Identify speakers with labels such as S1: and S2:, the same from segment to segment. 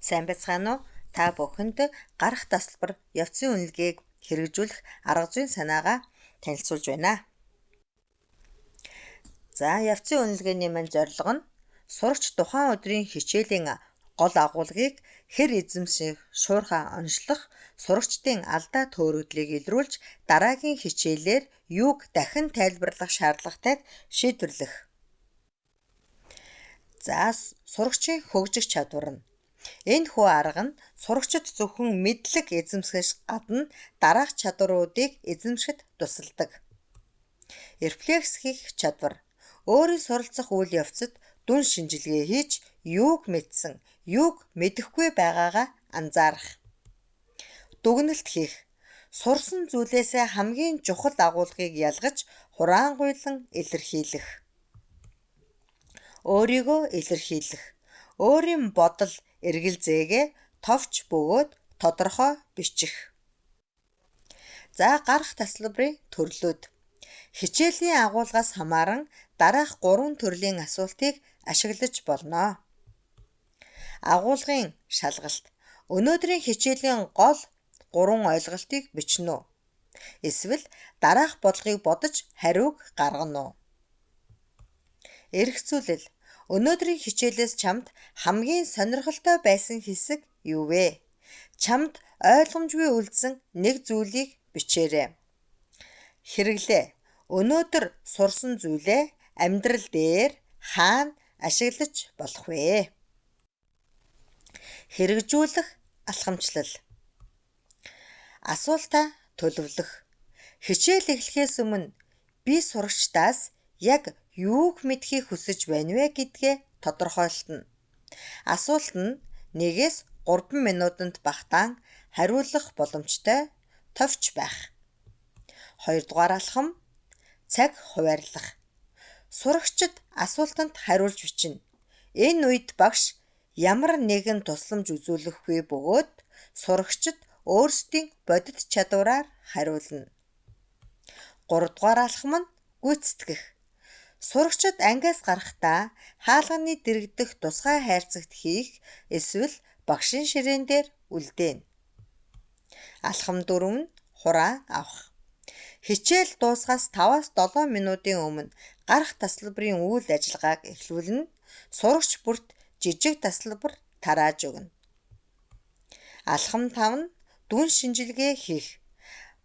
S1: Сайн байцгаана уу? Та бүхэнд гарах тасалбар явцын үнэлгээг хэрэгжүүлэх арга зүйн санаагаа танилцуулж байна. За, явцын үнэлгээний маань зорилго нь сурагч тухайн өдрийн хичээлийн гол агуулгыг хэр эзэмших, шуурхай онцлох, сурагчдын алдаа төөрөгдлийг илрүүлж дараагийн хичээлээр юуг дахин тайлбарлах шаардлагатайг шийдвэрлэх. За, сурагчийн хөгжих чадвар нь энэ хүү арга нь сурагчид зөвхөн мэдлэг эзэмсэхээс гадна дараах чадваруудыг эзэмшихэд тусалдаг. Рефлекс хийх чадвар өөрийн суралцах үйл явцад дүн шинжилгээ хийж юуг мэдсэн, юуг мэдэхгүй байгаагаа анзаарах. Дүгнэлт хийх сурсан зүйлээсээ хамгийн чухал агуулгыг ялгаж хураангуйлан илэрхийлэх. Өөрийгөө илэрхийлэх өөрийн бодол, эргэл зээгээ товч бөгөөд тодорхой бичих. За, гарах тасалбарын төрлүүд. Хичээлийн агуулгаас хамааран дараах 3 төрлийн асуултыг ашиглаж болно. Агуулгын шалгалт. Өнөөдрийн хичээлийн гол 3 ойлголтыг бичнэ үү? Эсвэл дараах бодлогыг бодож хариуг гаргана уу? Эргэцүүлэл. Өнөөдрийн хичээлээс чамд хамгийн сонирхолтой байсан хэсэг юу вэ? Чамд ойлгомжгүй үлдсэн нэг зүйлийг бичээрэй. Хэрэглээ. Өнөөдөр сурсан зүйлээ амьдрал дээр хаана ашиглаж болох вэ? Хэрэгжүүлэх алхамчлал. Асуултаа төлөвлөх. Хичээл эхлэхээс өмнө би сурагчдаас яг юуг мэдхийг хүсэж байна вэ гэдгээ тодорхойлтно. Асуулт нь 1-3 минутанд багтаан хариулах боломжтой товч байх. 2-дугаар алхам цаг хуваарлах. Сурагчид асуултанд хариулж бичнэ. Энэ үед багш ямар нэгэн тусламж үзүүлэхгүй бөгөөд сурагчид өөрсдийн бодит чадвараар хариулна. 3-дугаар алхам нь гүйцэтгэх. Сурагчид ангиас гарахдаа хаалганы дэргэдэх тусгай хайрцагт хийх эсвэл багшийн ширээн дээр үлдээнэ. Алхам 4 нь хураан авах. Хичээл дуусахаас 5-7 минутын өмнө гарах тасалбарын үйл ажиллагааг эхлүүлнэ. Сурагч бүрт жижиг тасалбар тарааж өгнө. Алхам 5 нь дүн шинжилгээ хийх.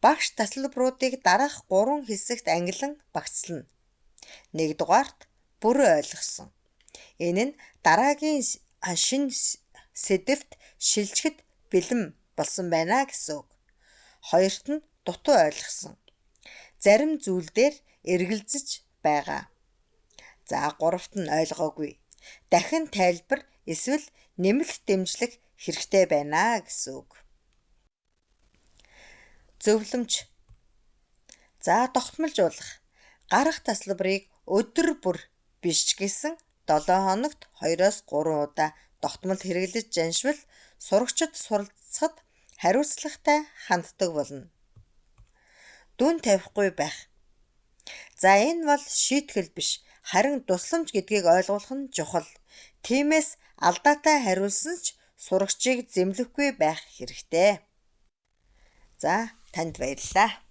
S1: Багш тасалбаруудыг дараах 3 хэсэгт ангилан багцлана. 1-дугаарт бүрэн ойлгосон. Энэ нь дараагийн шинэ сэдэвт шилжихэд бэлэн болсон байна гэсэн үг. 2-т нь дутуу ойлгосон. Зарим зүйл дээр эргэлзэж байгаа. За, 3-т нь ойлгоогүй. Дахин тайлбар эсвэл нэмэлт дэмжлэг хэрэгтэй байна гэсэн үг. Зөвлөмж. За, тогтмолжуулах. Гарах тасалбарыг өдөр бүр биш ч гэсэн 7 хоногт 2-3 удаа тогтмол хэрэглэж заншвал сурагчид суралцахад хариуцлагатай ханддаг болно. Дүн тавихгүй байх. За, энэ бол шийтгэл биш, харин тусламж гэдгийг ойлгох нь чухал. Тиймээс алдаатай хариулсан ч сурагчийг зэмлэхгүй байх хэрэгтэй. За, танд баярлалаа.